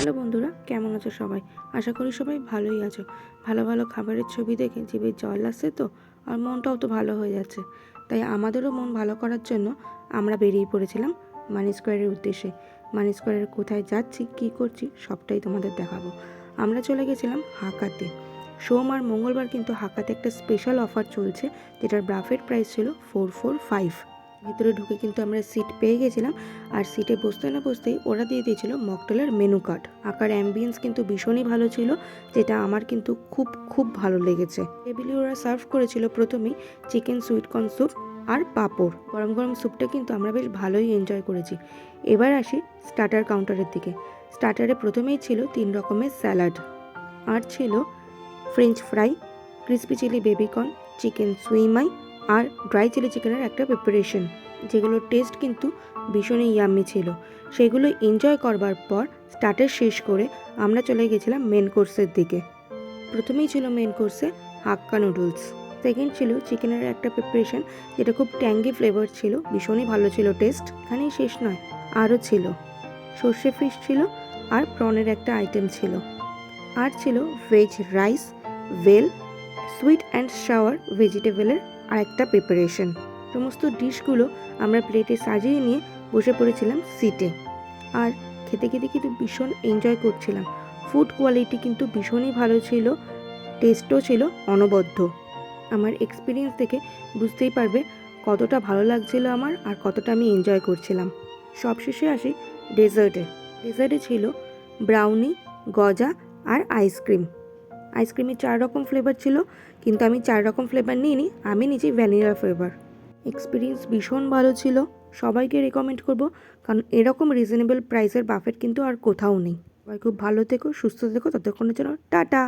Hello বন্ধুরা, কেমন আছো সবাই? আশা করি সবাই ভালোই আছো। ভালো ভালো খাবারের ছবি দেখে জিভে জল আসছে তো, আর মনটাও তো ভালো হয়ে যাচ্ছে। তাই আমাদেরও মন ভালো করার জন্য আমরা বেরিয়ে পড়েছিলাম মানি স্কোয়ারের উদ্দেশ্যে। মানি স্কোয়ারের কোথায় যাচ্ছি, কী করছি সবটাই তোমাদের দেখাবো। আমরা চলে গেছিলাম হাকাতে। সোম আর মঙ্গলবার কিন্তু হাকাতে একটা স্পেশাল অফার চলছে, যেটার বাফেট প্রাইস ছিল 445। ভিতরে ঢুকে কিন্তু আমরা সিট পেয়ে গেছিলাম, আর সিটে বসতে না বসতেই ওরা দিয়ে দিয়েছিল মকটেলের মেনু কার্ড। আঁকার অ্যাম্বিয়েন্স কিন্তু ভীষণই ভালো ছিল, যেটা আমার কিন্তু খুব খুব ভালো লেগেছে। টেবিলে ওরা সার্ভ করেছিল প্রথমেই চিকেন সুইটকর্ন স্যুপ আর পাঁপড়। গরম গরম স্যুপটা কিন্তু আমরা বেশ ভালোই এনজয় করেছি। এবার আসি স্টার্টার কাউন্টারের দিকে। স্টার্টারে প্রথমেই ছিল 3 রকমের স্যালাড, আর ছিল French fry, crispy chilli baby corn, chicken siu mai আর ড্রাই চিলি চিকেনের একটা প্রিপারেশন, যেগুলোর টেস্ট কিন্তু ভীষণই ইয়াম্মি ছিল। সেগুলো এনজয় করবার পর স্টার্টার শেষ করে আমরা চলে গেছিলাম মেন কোর্সের দিকে। প্রথমেই ছিল মেন কোর্সে হাক্কা নুডলস, সেকেন্ড ছিল চিকেনের একটা প্রিপারেশন যেটা খুব ট্যাঙ্গি ফ্লেভার ছিল, ভীষণই ভালো ছিল টেস্ট। এখানেই শেষ নয়, আরও ছিল সর্ষে ফিশ ছিল, আর প্রনের একটা আইটেম ছিল, আর ছিল ভেজ রাইস, ভেল, সুইট অ্যান্ড সাওয়ার ভেজিটেবলের আরেকটা প্রিপারেশন। সমস্ত ডিশগুলো আমরা প্লেটে সাজিয়ে নিয়ে বসে পড়েছিলাম সিটে, আর খেতে খেতে কিন্তু ভীষণ এনজয় করছিলাম। ফুড কোয়ালিটি কিন্তু ভীষণই ভালো ছিল, টেস্টও ছিল অনবদ্য। আমার এক্সপিরিয়েন্স থেকে বুঝতেই পারবে কতটা ভালো লাগছিল আমার, আর কতটা আমি এনজয় করছিলাম। সবশেষে আসি ডেজার্টে। ডেজার্টে ছিল ব্রাউনি, গজা আর আইসক্রিম। আইসক্রিমের 4 রকম ফ্লেভার ছিল, কিন্তু আমি 4 রকম ফ্লেভার নিইনি, আমি নিয়েছি ভ্যানিলা ফ্লেভার। এক্সপিরিয়েন্স ভীষণ ভালো ছিল, সবাইকে রেকমেন্ড করব, কারণ এরকম রিজনেবল প্রাইসের বাফেট কিন্তু আর কোথাও নেই। সবাই খুব ভালো থেকো, সুস্থ থেকো, ততক্ষণের জন্য টাটা।